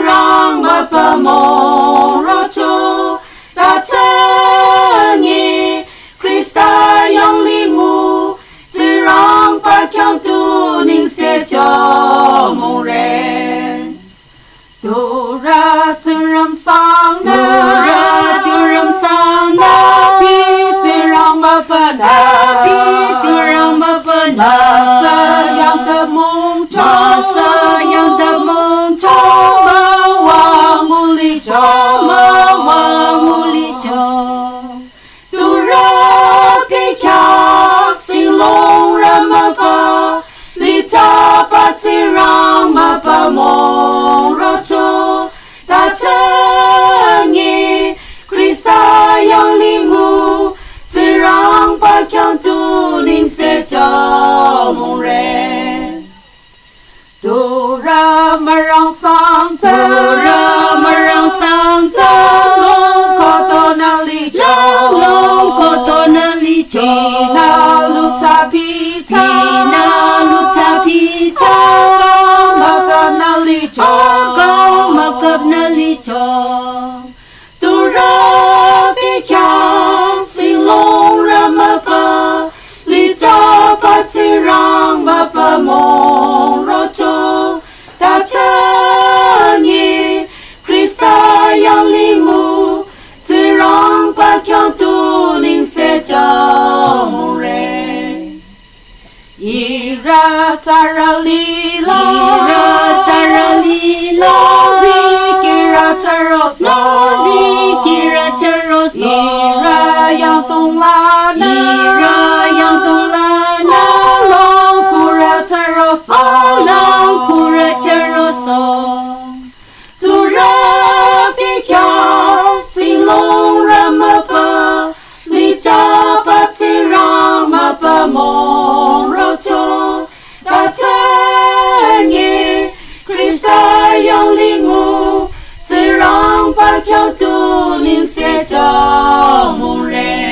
rong mà bờ mong rõ cho đã chân nhị Krista yong li ngu chỉ rong ba kêu tu ninh sẽ cho mong ren tu ra chỉ ram sang na pi chỉ rong ba bờ na sa yang ta mong cho ma wa mu li cho tu ra pi kya sing long ra ma pa li cha pa chỉ rong ma pa mong ro cho ta chân nhị Krista yang li ngu chỉ rong pa kya tu ninh sẽ cho mong ren tu ra mà rong sang ta long ko to na li cho na lu cha pi ta ma kap na li cho tu ra pi kya sing long ra ma pa li cha pa chỉ rong ma pa mong ro cho ta chân nhị Krista yang li ngu chỉ rong pa kya tu ninh sẽ cho mong ren ira tara li lo zikira charos ira yang tong la na long kura charos tu ra pi kya sing long ra ma pa li cha pa chỉ rong ma pa mong ro cho ta chân nhị Krista yang li ngu chỉ rong pa kêu tu ninh sẽ cho mong ren